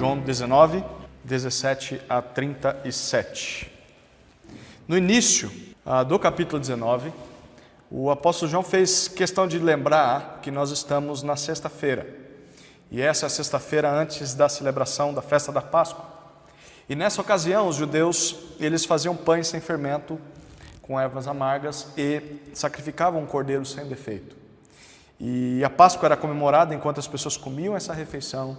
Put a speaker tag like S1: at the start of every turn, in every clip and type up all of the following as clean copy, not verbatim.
S1: João 19, 17 a 37. No início do capítulo 19, o apóstolo João fez questão de lembrar que nós estamos na sexta-feira. E essa é a sexta-feira antes da celebração da festa da Páscoa. E nessa ocasião, os judeus, eles faziam pães sem fermento, com ervas amargas, e sacrificavam um cordeiro sem defeito. E a Páscoa era comemorada enquanto as pessoas comiam essa refeição,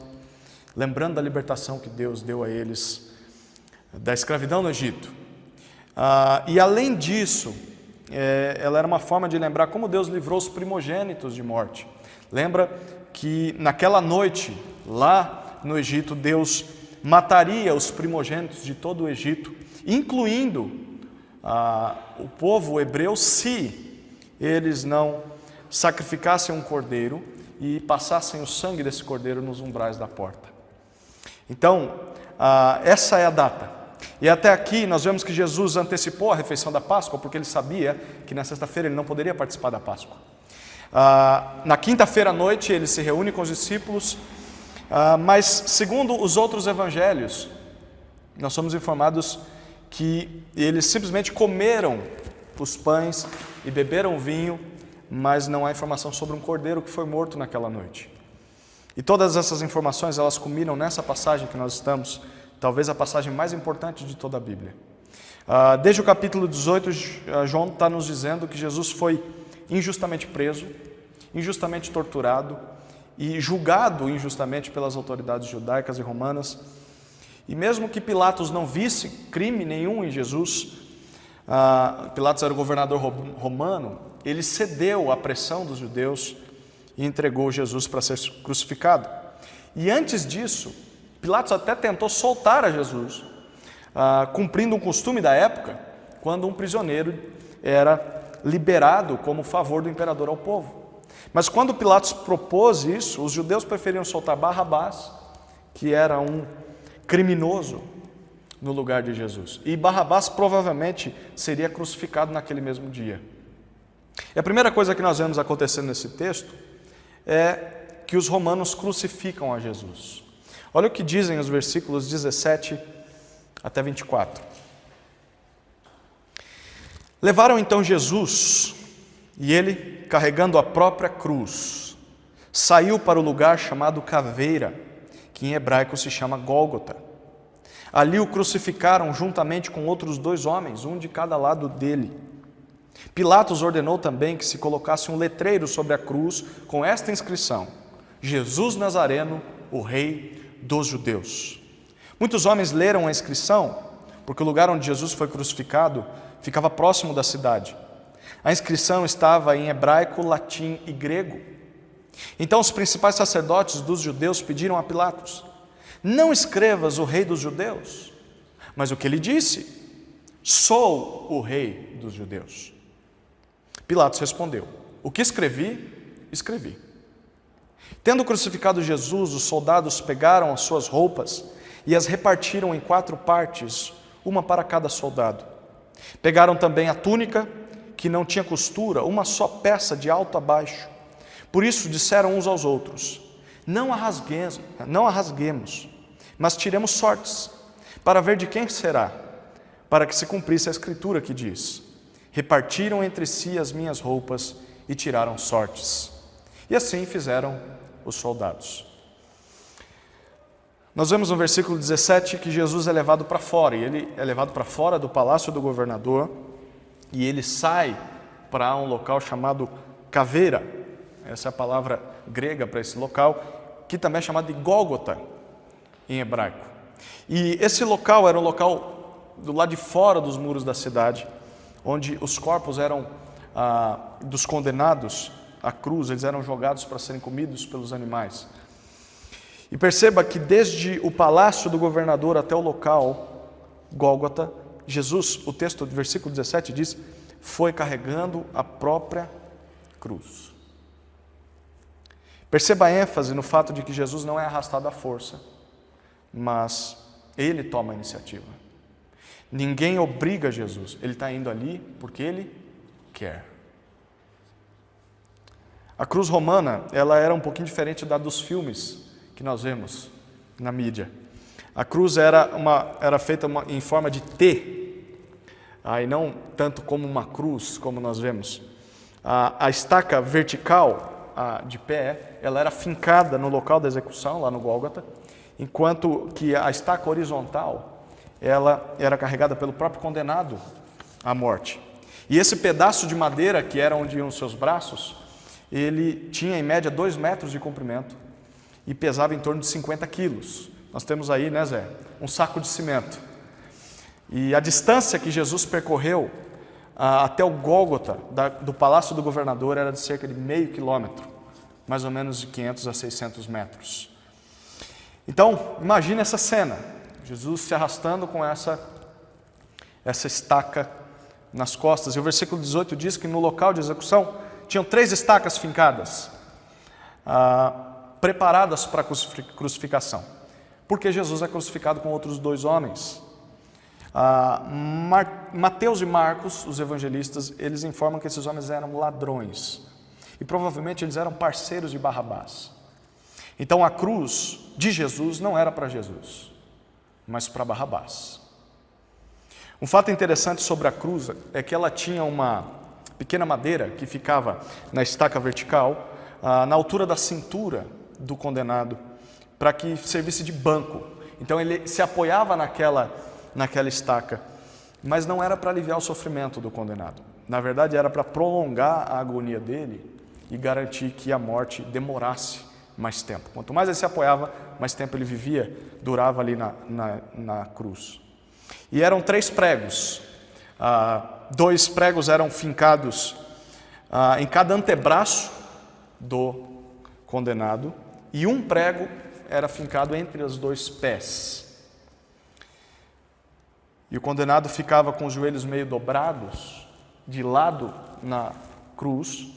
S1: lembrando da libertação que Deus deu a eles da escravidão no Egito. E além disso, ela era uma forma de lembrar como Deus livrou os primogênitos de morte. Lembra que naquela noite, lá no Egito, Deus mataria os primogênitos de todo o Egito, incluindo o povo hebreu, se eles não sacrificassem um cordeiro e passassem o sangue desse cordeiro nos umbrais da porta. Então, essa é a data. E até aqui nós vemos que Jesus antecipou a refeição da Páscoa, porque ele sabia que na sexta-feira ele não poderia participar da Páscoa. Na quinta-feira à noite ele se reúne com os discípulos, mas segundo os outros evangelhos, nós somos informados que eles simplesmente comeram os pães e beberam o vinho, mas não há informação sobre um cordeiro que foi morto naquela noite. E todas essas informações, elas culminam nessa passagem que nós estamos, talvez a passagem mais importante de toda a Bíblia. Desde o capítulo 18, João está nos dizendo que Jesus foi injustamente preso, injustamente torturado e julgado injustamente pelas autoridades judaicas e romanas. E mesmo que Pilatos não visse crime nenhum em Jesus, Pilatos era o governador romano, ele cedeu à pressão dos judeus e entregou Jesus para ser crucificado. E antes disso, Pilatos até tentou soltar a Jesus, cumprindo um costume da época, quando um prisioneiro era liberado como favor do imperador ao povo. Mas quando Pilatos propôs isso, os judeus preferiam soltar Barrabás, que era um criminoso, no lugar de Jesus. E Barrabás provavelmente seria crucificado naquele mesmo dia. E a primeira coisa que nós vemos acontecendo nesse texto é que os romanos crucificam a Jesus. Olha o que dizem os versículos 17 até 24. Levaram então Jesus, e ele, carregando a própria cruz, saiu para o lugar chamado Caveira, que em hebraico se chama Gólgota. Ali o crucificaram juntamente com outros 2 homens, um de cada lado dele. Pilatos ordenou também que se colocasse um letreiro sobre a cruz com esta inscrição: Jesus Nazareno, o Rei dos Judeus. Muitos homens leram a inscrição, porque o lugar onde Jesus foi crucificado ficava próximo da cidade. A inscrição estava em hebraico, latim e grego. Então os principais sacerdotes dos judeus pediram a Pilatos: não escrevas o Rei dos Judeus. Mas o que ele disse? Sou o Rei dos Judeus. Pilatos respondeu: o que escrevi, escrevi. Tendo crucificado Jesus, os soldados pegaram as suas roupas e as repartiram em 4 partes, uma para cada soldado. Pegaram também a túnica, que não tinha costura, uma só peça de alto a baixo. Por isso disseram uns aos outros: não a rasguemos, mas tiremos sortes, para ver de quem será, para que se cumprisse a escritura que diz: repartiram entre si as minhas roupas e tiraram sortes. E assim fizeram os soldados. Nós vemos no versículo 17 que Jesus é levado para fora, e ele é levado para fora do palácio do governador, e ele sai para um local chamado Caveira. Essa é a palavra grega para esse local, que também é chamado de Gólgota em hebraico. E esse local era um local do lado de fora dos muros da cidade, onde os corpos eram dos condenados à cruz, eles eram jogados para serem comidos pelos animais. E perceba que desde o palácio do governador até o local Gólgota, Jesus, o texto do versículo 17 diz, foi carregando a própria cruz. Perceba a ênfase no fato de que Jesus não é arrastado à força, mas ele toma a iniciativa. Ninguém obriga Jesus, ele está indo ali porque ele quer. A cruz romana, ela era um pouquinho diferente da dos filmes que nós vemos na mídia. A cruz era feita em forma de T, e não tanto como uma cruz, como nós vemos. A estaca vertical, de pé, ela era fincada no local da execução, lá no Gólgota, enquanto que a estaca horizontal, ela era carregada pelo próprio condenado à morte. E esse pedaço de madeira, que era onde iam os seus braços, ele tinha em média 2 metros de comprimento e pesava em torno de 50 quilos. Nós temos aí, né, Zé, um saco de cimento. E a distância que Jesus percorreu até o Gólgota, do palácio do governador, era de cerca de meio quilômetro, mais ou menos de 500 a 600 metros. Então, imagine essa cena, Jesus se arrastando com essa estaca nas costas. E o versículo 18 diz que no local de execução tinham 3 estacas fincadas, preparadas para a crucificação, porque Jesus é crucificado com outros 2 homens. Mateus e Marcos, os evangelistas, eles informam que esses homens eram ladrões, e provavelmente eles eram parceiros de Barrabás. Então a cruz de Jesus não era para Jesus, mas para Barrabás. Um fato interessante sobre a cruz é que ela tinha uma pequena madeira que ficava na estaca vertical, na altura da cintura do condenado, para que servisse de banco. Então ele se apoiava naquela estaca, mas não era para aliviar o sofrimento do condenado. Na verdade, era para prolongar a agonia dele e garantir que a morte demorasse mais tempo. Quanto mais ele se apoiava, mais tempo ele vivia, durava ali na cruz. E eram 3 pregos. 2 pregos eram fincados em cada antebraço do condenado, e um prego era fincado entre os 2 pés. E o condenado ficava com os joelhos meio dobrados, de lado na cruz,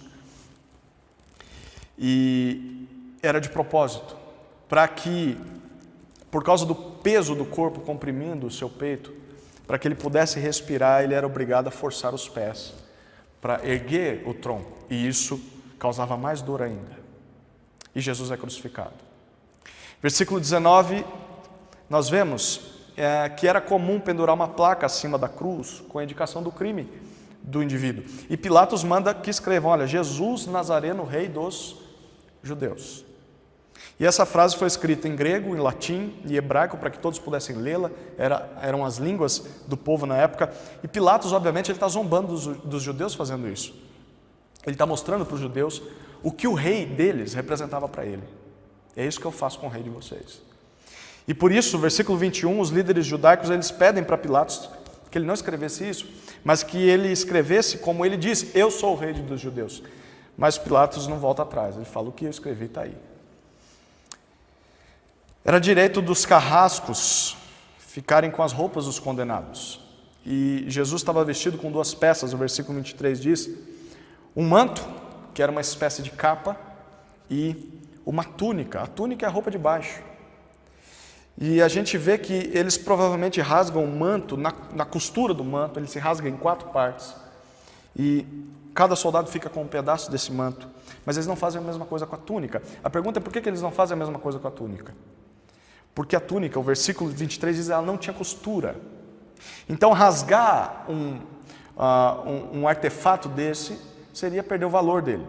S1: e era de propósito, para que, por causa do peso do corpo comprimindo o seu peito, para que ele pudesse respirar, ele era obrigado a forçar os pés para erguer o tronco, e isso causava mais dor ainda. E Jesus é crucificado. Versículo 19, nós vemos que era comum pendurar uma placa acima da cruz com a indicação do crime do indivíduo. E Pilatos manda que escrevam, olha, Jesus Nazareno, rei dos judeus. E essa frase foi escrita em grego, em latim e hebraico, para que todos pudessem lê-la, eram as línguas do povo na época. E Pilatos, obviamente, ele está zombando dos judeus fazendo isso. Ele está mostrando para os judeus o que o rei deles representava para ele. É isso que eu faço com o rei de vocês. E por isso, versículo 21, os líderes judaicos, eles pedem para Pilatos que ele não escrevesse isso, mas que ele escrevesse como ele disse, eu sou o rei dos judeus. Mas Pilatos não volta atrás, ele fala, o que eu escrevi está aí. Era direito dos carrascos ficarem com as roupas dos condenados. E Jesus estava vestido com 2 peças, o versículo 23 diz, um manto, que era uma espécie de capa, e uma túnica. A túnica é a roupa de baixo. E a gente vê que eles provavelmente rasgam o manto, na costura do manto, ele se rasga em 4 partes. E cada soldado fica com um pedaço desse manto. Mas eles não fazem a mesma coisa com a túnica. A pergunta é por que eles não fazem a mesma coisa com a túnica? Porque a túnica, o versículo 23 diz, ela não tinha costura. Então rasgar um artefato desse seria perder o valor dele.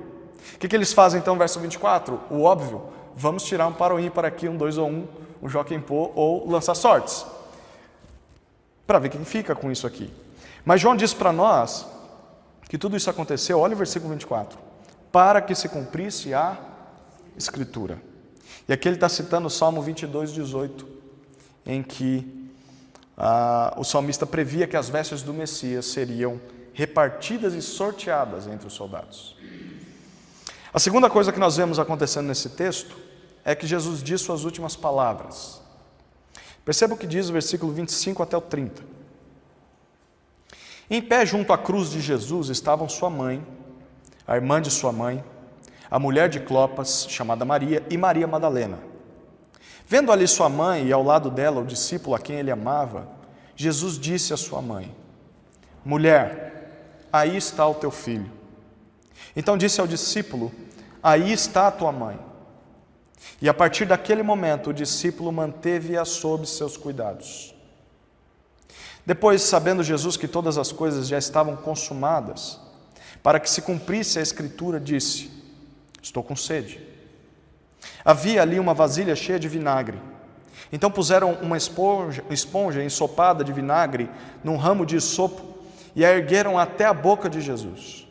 S1: O que eles fazem então, verso 24? O óbvio, vamos tirar um para o ímpar aqui, um 2 ou 1, um jockey pô ou lançar sortes. Para ver quem fica com isso aqui. Mas João diz para nós que tudo isso aconteceu, olha o versículo 24, para que se cumprisse a Escritura. E aqui ele está citando o Salmo 22, 18, em que o salmista previa que as vestes do Messias seriam repartidas e sorteadas entre os soldados. A segunda coisa que nós vemos acontecendo nesse texto é que Jesus diz suas últimas palavras. Perceba o que diz o versículo 25 até o 30. Em pé junto à cruz de Jesus estavam sua mãe, a irmã de sua mãe, a mulher de Clopas, chamada Maria, e Maria Madalena. Vendo ali sua mãe e ao lado dela o discípulo a quem ele amava, Jesus disse à sua mãe, mulher, aí está o teu filho. Então disse ao discípulo, aí está a tua mãe. E a partir daquele momento, o discípulo manteve-a sob seus cuidados. Depois, sabendo Jesus que todas as coisas já estavam consumadas, para que se cumprisse a Escritura, disse: estou com sede. Havia ali uma vasilha cheia de vinagre. Então puseram uma esponja ensopada de vinagre num ramo de isopo e a ergueram até a boca de Jesus.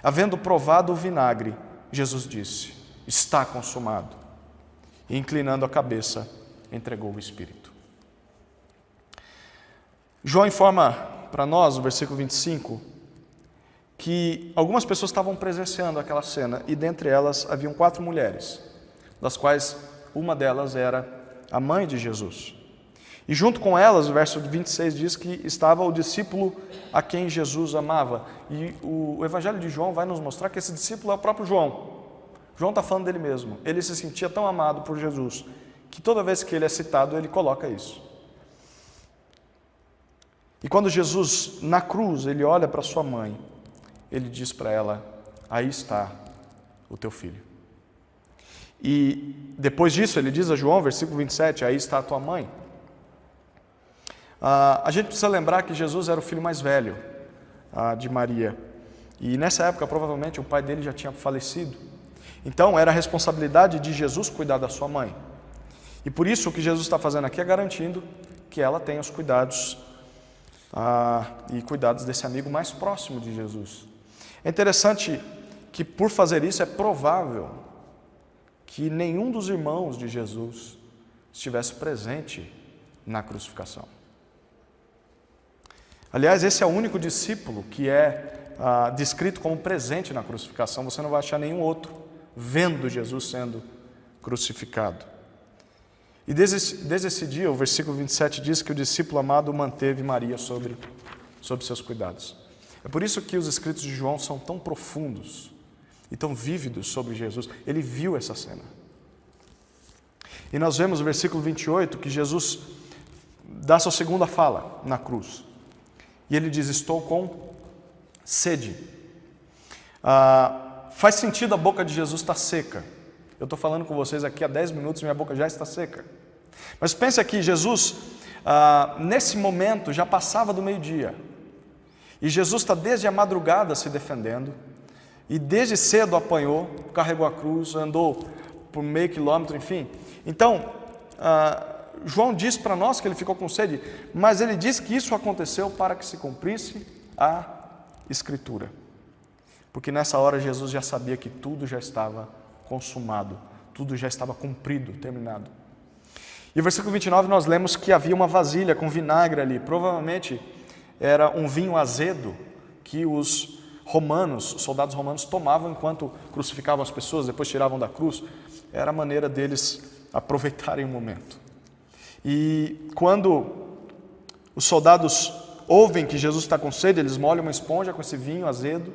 S1: Havendo provado o vinagre, Jesus disse: está consumado. E inclinando a cabeça, entregou o Espírito. João informa para nós, no versículo 25, que algumas pessoas estavam presenciando aquela cena, e dentre elas haviam 4 mulheres, das quais uma delas era a mãe de Jesus. E junto com elas, o verso 26 diz que estava o discípulo a quem Jesus amava. E o Evangelho de João vai nos mostrar que esse discípulo é o próprio João. João está falando dele mesmo. Ele se sentia tão amado por Jesus, que toda vez que ele é citado, ele coloca isso. E quando Jesus, na cruz, ele olha para sua mãe, ele diz para ela: aí está o teu filho. E depois disso ele diz a João, versículo 27, aí está a tua mãe. A gente precisa lembrar que Jesus era o filho mais velho de Maria. E nessa época, provavelmente, o pai dele já tinha falecido. Então, era a responsabilidade de Jesus cuidar da sua mãe. E por isso, o que Jesus está fazendo aqui é garantindo que ela tenha os cuidados e cuidados desse amigo mais próximo de Jesus. É interessante que, por fazer isso, é provável que nenhum dos irmãos de Jesus estivesse presente na crucificação. Aliás, esse é o único discípulo que é descrito como presente na crucificação. Você não vai achar nenhum outro vendo Jesus sendo crucificado. E desde esse dia, o versículo 27 diz que o discípulo amado manteve Maria sob seus cuidados. É por isso que os escritos de João são tão profundos e tão vívidos sobre Jesus. Ele viu essa cena. E nós vemos no versículo 28 que Jesus dá sua segunda fala na cruz. E ele diz: estou com sede. Faz sentido a boca de Jesus estar seca. Eu estou falando com vocês aqui há 10 minutos e minha boca já está seca. Mas pense aqui, Jesus, nesse momento, já passava do meio-dia. E Jesus está desde a madrugada se defendendo. E desde cedo apanhou, carregou a cruz, andou por meio quilômetro, enfim. Então, João diz para nós que ele ficou com sede, mas ele diz que isso aconteceu para que se cumprisse a Escritura. Porque nessa hora Jesus já sabia que tudo já estava consumado, tudo já estava cumprido, terminado. E o versículo 29 nós lemos que havia uma vasilha com vinagre ali, provavelmente era um vinho azedo que os soldados romanos tomavam enquanto crucificavam as pessoas, depois tiravam da cruz. Era a maneira deles aproveitarem o momento. E quando os soldados ouvem que Jesus está com sede, eles molham uma esponja com esse vinho azedo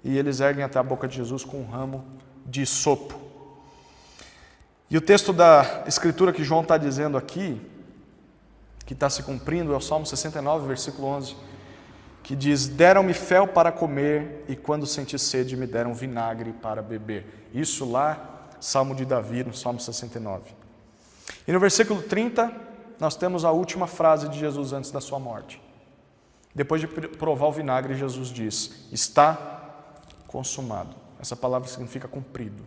S1: e eles erguem até a boca de Jesus com um ramo de isopo. E o texto da Escritura que João está dizendo aqui, que está se cumprindo, é o Salmo 69, versículo 11, que diz: deram-me fel para comer e quando senti sede me deram vinagre para beber. Isso lá, Salmo de Davi, no Salmo 69. E no versículo 30, nós temos a última frase de Jesus antes da sua morte. Depois de provar o vinagre, Jesus diz: está consumado. Essa palavra significa cumprido,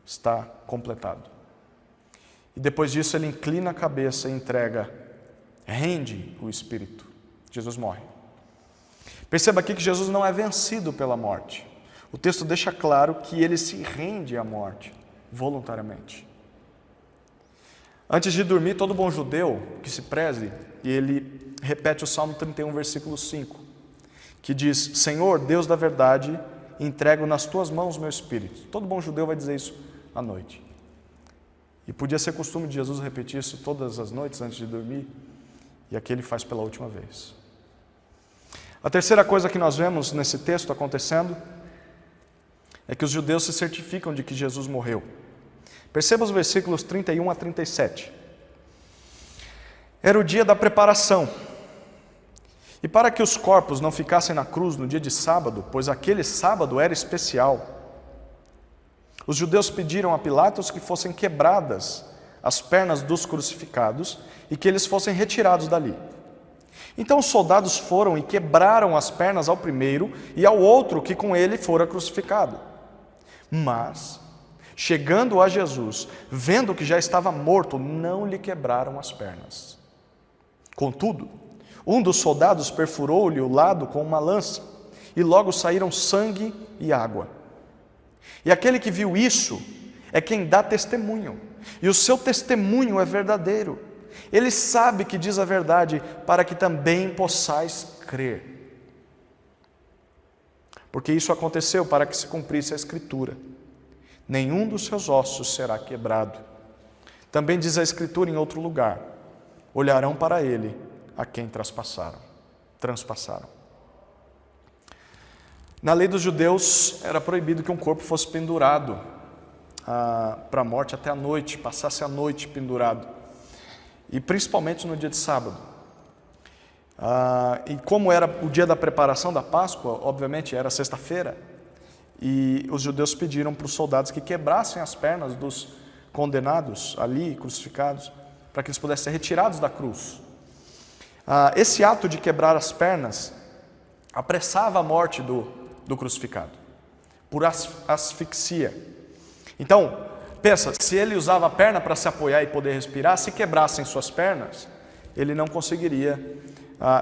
S1: está completado. E depois disso ele inclina a cabeça e entrega, rende o Espírito. Jesus morre. Perceba aqui que Jesus não é vencido pela morte. O texto deixa claro que ele se rende à morte, voluntariamente. Antes de dormir, todo bom judeu que se preze, e ele repete o Salmo 31, versículo 5, que diz: Senhor, Deus da verdade, entrego nas tuas mãos meu espírito. Todo bom judeu vai dizer isso à noite. E podia ser costume de Jesus repetir isso todas as noites antes de dormir, e aqui ele faz pela última vez. A terceira coisa que nós vemos nesse texto acontecendo é que os judeus se certificam de que Jesus morreu. Perceba os versículos 31 a 37. Era o dia da preparação. E para que os corpos não ficassem na cruz no dia de sábado, pois aquele sábado era especial, Os judeus pediram a Pilatos que fossem quebradas as pernas dos crucificados e que eles fossem retirados dali. Então os soldados foram e quebraram as pernas ao primeiro e ao outro que com ele fora crucificado. Mas, chegando a Jesus, vendo que já estava morto, não lhe quebraram as pernas. Contudo, um dos soldados perfurou-lhe o lado com uma lança, e logo saíram sangue e água. E aquele que viu isso é quem dá testemunho, e o seu testemunho é verdadeiro. Ele sabe que diz a verdade, para que também possais crer. Porque isso aconteceu para que se cumprisse a Escritura: nenhum dos seus ossos será quebrado. Também diz a Escritura em outro lugar: olharão para ele a quem transpassaram. Na lei dos judeus era proibido que um corpo fosse pendurado para a morte até a noite, passasse a noite pendurado, e principalmente no dia de sábado. E como era o dia da preparação da Páscoa, obviamente era sexta-feira, e os judeus pediram para os soldados que quebrassem as pernas dos condenados ali, crucificados, para que eles pudessem ser retirados da cruz. Esse ato de quebrar as pernas apressava a morte do crucificado, por asfixia. Então, pensa, se ele usava a perna para se apoiar e poder respirar, se quebrassem suas pernas, ele não conseguiria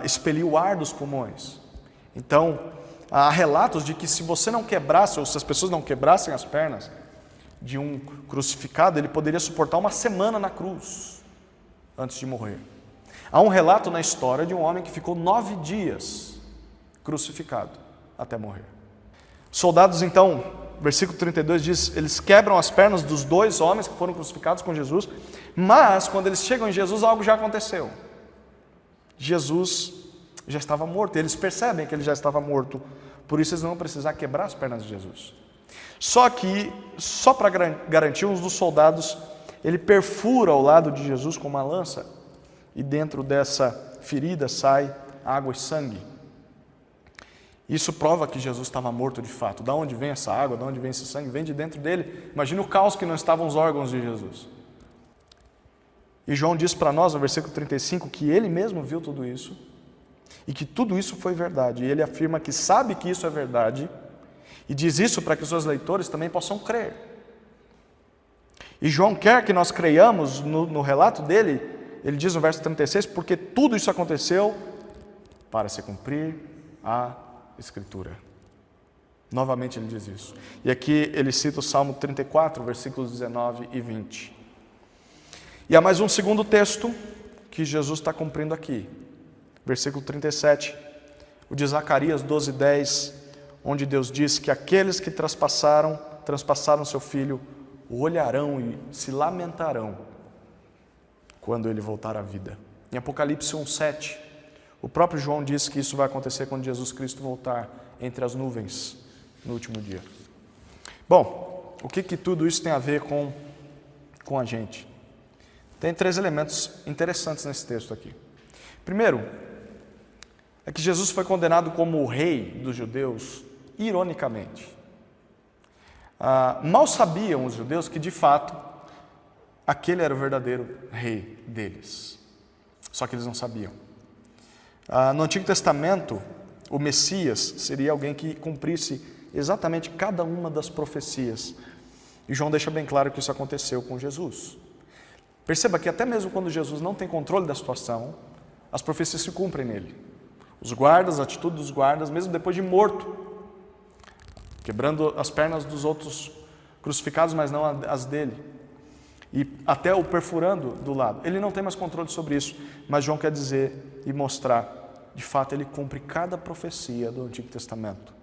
S1: expelir o ar dos pulmões. Então, há relatos de que se você não quebrasse, ou se as pessoas não quebrassem as pernas de um crucificado, ele poderia suportar uma semana na cruz antes de morrer. Há um relato na história de um homem que ficou 9 dias crucificado até morrer. Soldados, então, versículo 32 diz, eles quebram as pernas dos 2 homens que foram crucificados com Jesus, mas quando eles chegam em Jesus, algo já aconteceu. Jesus já estava morto, eles percebem que ele já estava morto, por isso eles não vão precisar quebrar as pernas de Jesus. Só que, só para garantir, um dos soldados, ele perfura o lado de Jesus com uma lança, e dentro dessa ferida sai água e sangue. Isso prova que Jesus estava morto de fato. Da onde vem essa água, da onde vem esse sangue? Vem de dentro dele. Imagina o caos que não estavam os órgãos de Jesus. E João diz para nós, no versículo 35, que ele mesmo viu tudo isso, e que tudo isso foi verdade. E ele afirma que sabe que isso é verdade, e diz isso para que os seus leitores também possam crer. E João quer que nós creiamos no relato dele. Ele diz no verso 36, porque tudo isso aconteceu para se cumprir a Escritura. Novamente ele diz isso. E aqui ele cita o Salmo 34, versículos 19 e 20. E há mais um segundo texto que Jesus está cumprindo aqui. Versículo 37, o de Zacarias 12:10, onde Deus diz que aqueles que transpassaram seu filho, o olharão e se lamentarão quando ele voltar à vida. Em Apocalipse 1:7, o próprio João diz que isso vai acontecer quando Jesus Cristo voltar entre as nuvens no último dia. Bom, o que tudo isso tem a ver com a gente? Tem 3 elementos interessantes nesse texto aqui. Primeiro, é que Jesus foi condenado como o rei dos judeus, ironicamente. Mal sabiam os judeus que, de fato, aquele era o verdadeiro rei deles. Só que eles não sabiam. No Antigo Testamento, o Messias seria alguém que cumprisse exatamente cada uma das profecias. E João deixa bem claro que isso aconteceu com Jesus. Perceba que até mesmo quando Jesus não tem controle da situação, as profecias se cumprem nele. Os guardas, a atitude dos guardas, mesmo depois de morto, quebrando as pernas dos outros crucificados, mas não as dele. E até o perfurando do lado. Ele não tem mais controle sobre isso, mas João quer dizer e mostrar, de fato, ele cumpre cada profecia do Antigo Testamento.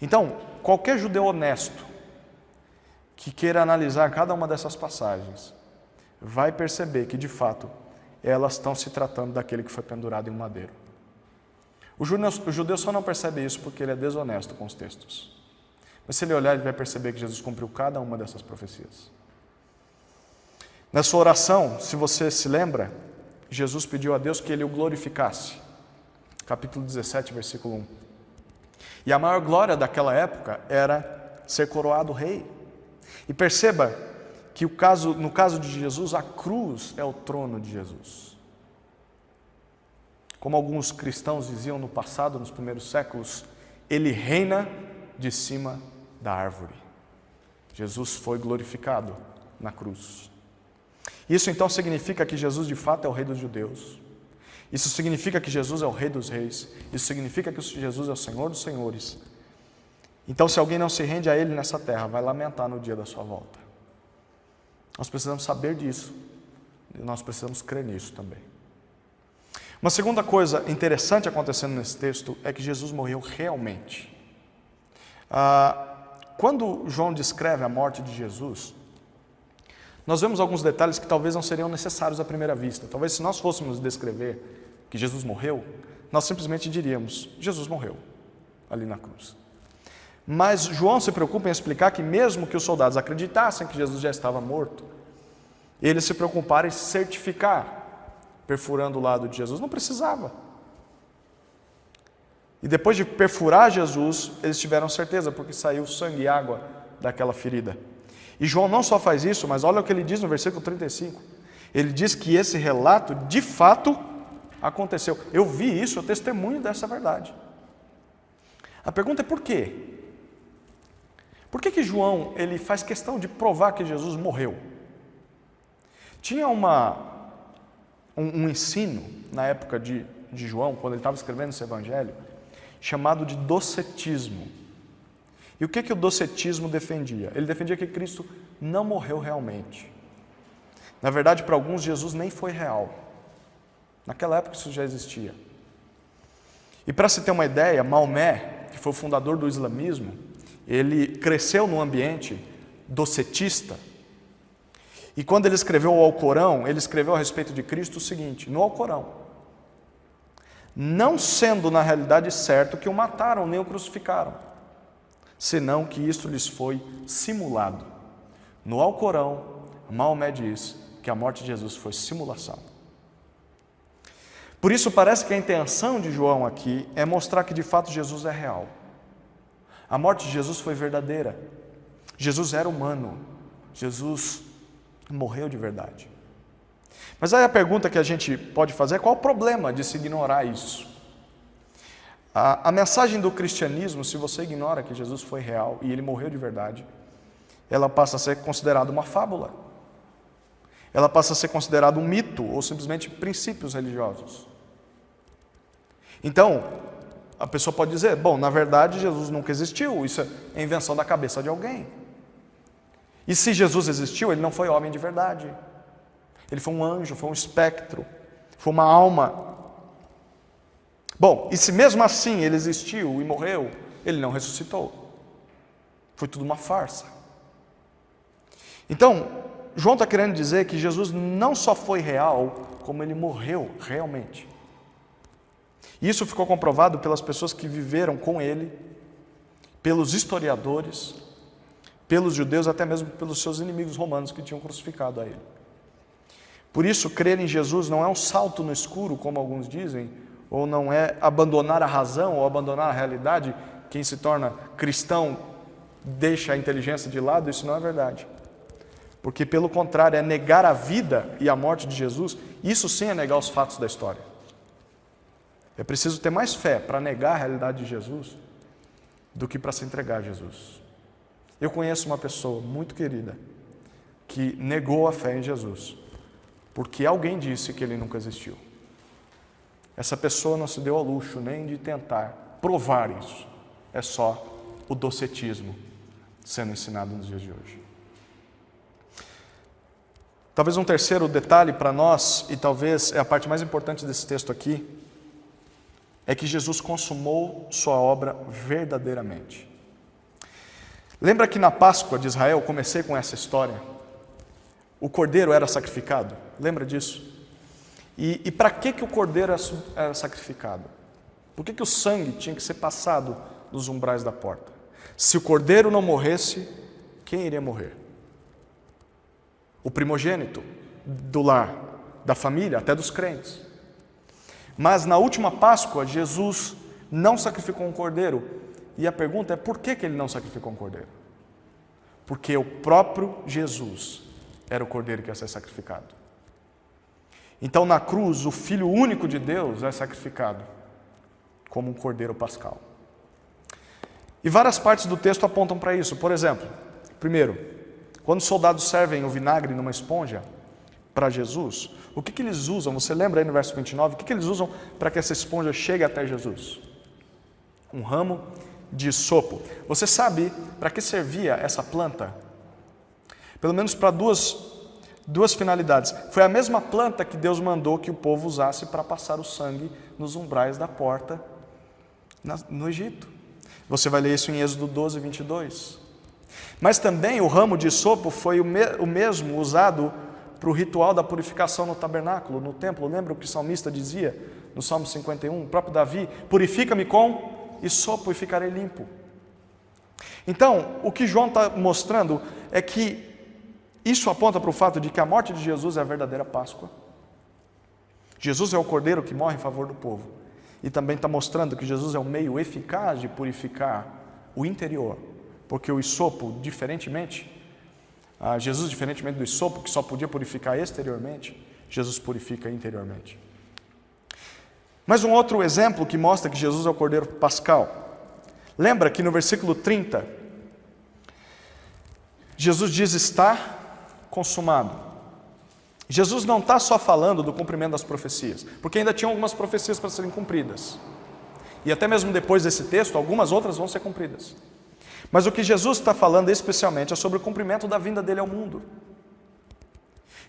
S1: Então, qualquer judeu honesto que queira analisar cada uma dessas passagens, vai perceber que, de fato, elas estão se tratando daquele que foi pendurado em um madeiro. O judeu só não percebe isso porque ele é desonesto com os textos. Mas se ele olhar, ele vai perceber que Jesus cumpriu cada uma dessas profecias. Na sua oração, se você se lembra, Jesus pediu a Deus que ele o glorificasse. Capítulo 17, versículo 1. E a maior glória daquela época era ser coroado rei. E perceba que no caso de Jesus, a cruz é o trono de Jesus. Como alguns cristãos diziam no passado, nos primeiros séculos, ele reina de cima da árvore. Jesus foi glorificado na cruz. Isso então significa que Jesus de fato é o Rei dos judeus. Isso significa que Jesus é o Rei dos reis. Isso significa que Jesus é o Senhor dos senhores. Então, se alguém não se rende a Ele nessa terra, vai lamentar no dia da sua volta. Nós precisamos saber disso. E nós precisamos crer nisso também. Uma segunda coisa interessante acontecendo nesse texto é que Jesus morreu realmente. Quando João descreve a morte de Jesus, nós vemos alguns detalhes que talvez não seriam necessários à primeira vista. Talvez se nós fôssemos descrever que Jesus morreu, nós simplesmente diríamos, Jesus morreu ali na cruz. Mas João se preocupa em explicar que mesmo que os soldados acreditassem que Jesus já estava morto, eles se preocuparam em certificar, perfurando o lado de Jesus. Não precisava. E depois de perfurar Jesus, eles tiveram certeza, porque saiu sangue e água daquela ferida. E João não só faz isso, mas olha o que ele diz no versículo 35. Ele diz que esse relato, de fato, aconteceu. Eu vi isso, eu testemunho dessa verdade. A pergunta é por quê? Por que João ele faz questão de provar que Jesus morreu? Tinha um ensino na época de João, quando ele estava escrevendo esse evangelho, chamado de docetismo. E o que o docetismo defendia? Ele defendia que Cristo não morreu realmente. Na verdade, para alguns, Jesus nem foi real. Naquela época isso já existia. E para se ter uma ideia, Maomé, que foi o fundador do islamismo, ele cresceu num ambiente docetista. E quando ele escreveu o Alcorão, ele escreveu a respeito de Cristo o seguinte, no Alcorão: não sendo na realidade certo que o mataram nem o crucificaram, senão que isto lhes foi simulado. No Alcorão, Maomé diz que a morte de Jesus foi simulação. Por isso parece que a intenção de João aqui é mostrar que de fato Jesus é real. A morte de Jesus foi verdadeira. Jesus era humano. Jesus morreu de verdade. Mas aí a pergunta que a gente pode fazer é qual o problema de se ignorar isso? A mensagem do cristianismo, se você ignora que Jesus foi real e Ele morreu de verdade, ela passa a ser considerada uma fábula. Ela passa a ser considerada um mito ou simplesmente princípios religiosos. Então, a pessoa pode dizer, bom, na verdade Jesus nunca existiu, isso é invenção da cabeça de alguém. E se Jesus existiu, Ele não foi homem de verdade. Ele foi um anjo, foi um espectro, foi uma alma. Bom, e se mesmo assim Ele existiu e morreu, Ele não ressuscitou. Foi tudo uma farsa. Então, João está querendo dizer que Jesus não só foi real, como Ele morreu realmente. Isso ficou comprovado pelas pessoas que viveram com Ele, pelos historiadores, pelos judeus, até mesmo pelos seus inimigos romanos que tinham crucificado a Ele. Por isso, crer em Jesus não é um salto no escuro, como alguns dizem, ou não é abandonar a razão ou abandonar a realidade. Quem se torna cristão deixa a inteligência de lado, isso não é verdade. Porque, pelo contrário, é negar a vida e a morte de Jesus, isso sim é negar os fatos da história. É preciso ter mais fé para negar a realidade de Jesus do que para se entregar a Jesus. Eu conheço uma pessoa muito querida que negou a fé em Jesus, porque alguém disse que Ele nunca existiu. Essa pessoa não se deu ao luxo nem de tentar provar isso. É só o docetismo sendo ensinado nos dias de hoje. Talvez um terceiro detalhe para nós, e talvez é a parte mais importante desse texto aqui, é que Jesus consumou sua obra verdadeiramente. Lembra que na Páscoa de Israel, comecei com essa história, o cordeiro era sacrificado? Lembra disso? E para que o cordeiro era sacrificado? Por que o sangue tinha que ser passado nos umbrais da porta? Se o cordeiro não morresse, quem iria morrer? O primogênito do lar, da família, até dos crentes. Mas na última Páscoa, Jesus não sacrificou um cordeiro. E a pergunta é, por que Ele não sacrificou um cordeiro? porque o próprio Jesus era o cordeiro que ia ser sacrificado. Então, na cruz, o Filho único de Deus é sacrificado como um cordeiro pascal. E várias partes do texto apontam para isso. Por exemplo, primeiro, quando os soldados servem o vinagre numa esponja para Jesus, o que eles usam? Você lembra aí no verso 29? O que eles usam para que essa esponja chegue até Jesus? Um ramo de hisopo. Você sabe para que servia essa planta? Pelo menos para duas finalidades. Foi a mesma planta que Deus mandou que o povo usasse para passar o sangue nos umbrais da porta no Egito. Você vai ler isso em Êxodo 12, 22. Mas também o ramo de hisopo foi o mesmo usado para o ritual da purificação no tabernáculo, no templo. Lembra o que o salmista dizia no Salmo 51? O próprio Davi: purifica-me com hisopo e ficarei limpo. Então, o que João está mostrando é que isso aponta para o fato de que a morte de Jesus é a verdadeira Páscoa. Jesus é o cordeiro que morre em favor do povo. E também está mostrando que Jesus é um meio eficaz de purificar o interior. Porque o hisopo, diferentemente do hisopo, que só podia purificar exteriormente, Jesus purifica interiormente. Mas um outro exemplo que mostra que Jesus é o cordeiro pascal. Lembra que no versículo 30, Jesus diz: está consumado. Jesus não está só falando do cumprimento das profecias, porque ainda tinham algumas profecias para serem cumpridas. E até mesmo depois desse texto, algumas outras vão ser cumpridas. Mas o que Jesus está falando especialmente é sobre o cumprimento da vinda dele ao mundo.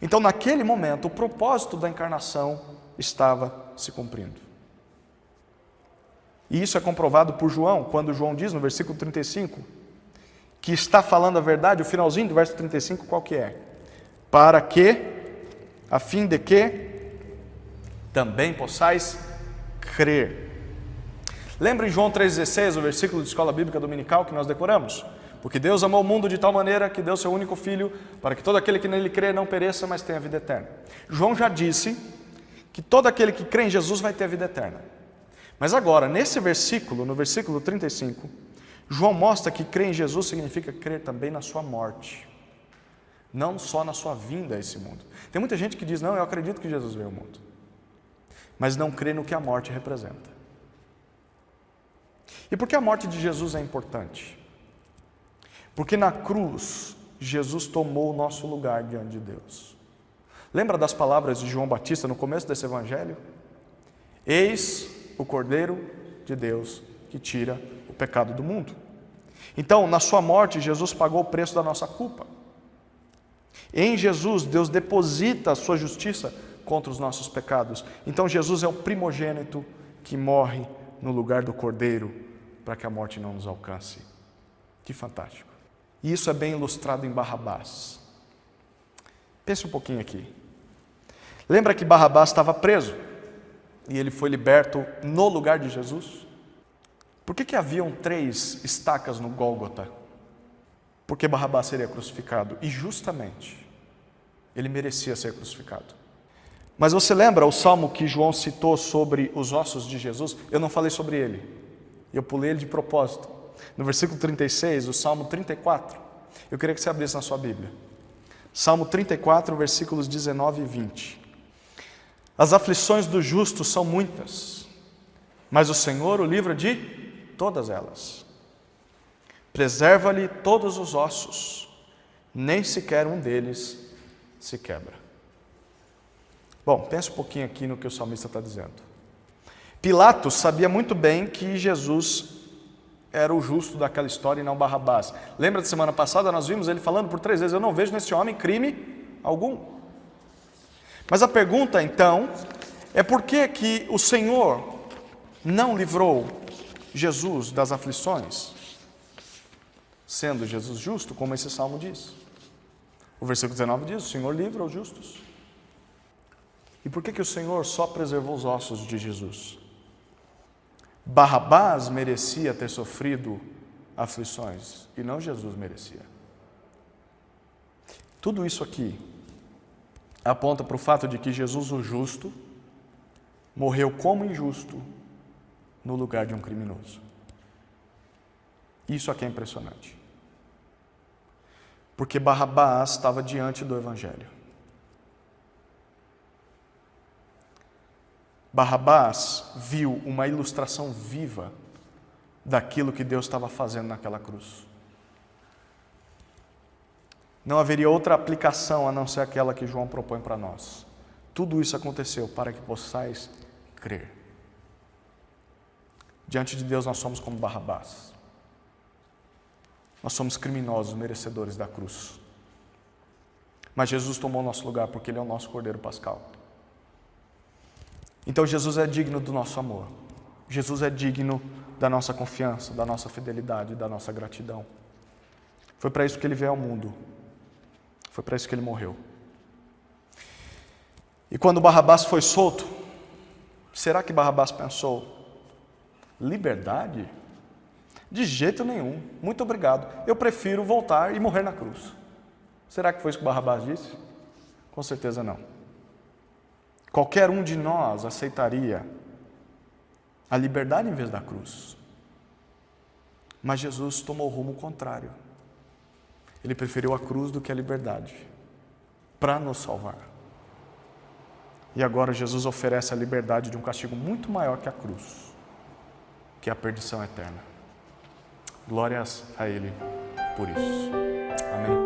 S1: Então, naquele momento, o propósito da encarnação estava se cumprindo. E isso é comprovado por João, quando João diz no versículo 35, que está falando a verdade. O finalzinho do verso 35, qual que é? Para que, a fim de que também possais crer. Lembra em João 3,16, o versículo de escola bíblica dominical que nós decoramos? Porque Deus amou o mundo de tal maneira que deu seu único Filho, para que todo aquele que nele crê não pereça, mas tenha vida eterna. João já disse que todo aquele que crê em Jesus vai ter a vida eterna. Mas agora, nesse versículo, no versículo 35, João mostra que crer em Jesus significa crer também na sua morte. Não só na sua vinda a esse mundo. Tem muita gente que diz: não, eu acredito que Jesus veio ao mundo, mas não crê no que a morte representa. E por que a morte de Jesus é importante? Porque na cruz, Jesus tomou o nosso lugar diante de Deus. Lembra das palavras de João Batista no começo desse evangelho? Eis o Cordeiro de Deus que tira o pecado do mundo. Então, na sua morte, Jesus pagou o preço da nossa culpa. Em Jesus, Deus deposita a sua justiça contra os nossos pecados. Então, Jesus é o primogênito que morre no lugar do Cordeiro, para que a morte não nos alcance. Que fantástico. E isso é bem ilustrado em Barrabás. Pense um pouquinho aqui. Lembra que Barrabás estava preso e ele foi liberto no lugar de Jesus? Por que haviam 3 estacas no Gólgota? Porque Barrabás seria crucificado, e justamente ele merecia ser crucificado. Mas você lembra o salmo que João citou sobre os ossos de Jesus? Eu não falei sobre ele, eu pulei ele de propósito. No versículo 36, o Salmo 34, eu queria que você abrisse na sua Bíblia. Salmo 34, versículos 19 e 20. As aflições do justo são muitas, mas o Senhor o livra de todas elas. Preserva-lhe todos os ossos, nem sequer um deles se quebra. Bom, pense um pouquinho aqui no que o salmista está dizendo. Pilatos sabia muito bem que Jesus era o justo daquela história e não Barrabás. Lembra da semana passada, nós vimos ele falando por 3 vezes: eu não vejo nesse homem crime algum. Mas a pergunta então é: por que o Senhor não livrou Jesus das aflições, sendo Jesus justo, como esse salmo diz? O versículo 19 diz: o Senhor livra os justos. E por que o Senhor só preservou os ossos de Jesus? Barrabás merecia ter sofrido aflições e não Jesus merecia. Tudo isso aqui aponta para o fato de que Jesus, o justo, morreu como injusto no lugar de um criminoso. Isso aqui é impressionante. Porque Barrabás estava diante do Evangelho. Barrabás viu uma ilustração viva daquilo que Deus estava fazendo naquela cruz. Não haveria outra aplicação a não ser aquela que João propõe para nós. Tudo isso aconteceu para que possais crer. Diante de Deus nós somos como Barrabás. Nós somos criminosos, merecedores da cruz. Mas Jesus tomou o nosso lugar porque Ele é o nosso Cordeiro Pascal. Então Jesus é digno do nosso amor. Jesus é digno da nossa confiança, da nossa fidelidade, da nossa gratidão. Foi para isso que Ele veio ao mundo. Foi para isso que Ele morreu. E quando Barrabás foi solto, será que Barrabás pensou: liberdade? De jeito nenhum, muito obrigado, eu prefiro voltar e morrer na cruz. Será que foi isso que Barrabás disse? Com certeza não. Qualquer um de nós aceitaria a liberdade em vez da cruz. Mas Jesus tomou o rumo contrário. Ele preferiu a cruz do que a liberdade, para nos salvar. E agora Jesus oferece a liberdade de um castigo muito maior que a cruz, que é a perdição eterna. Glórias a Ele por isso. Amém.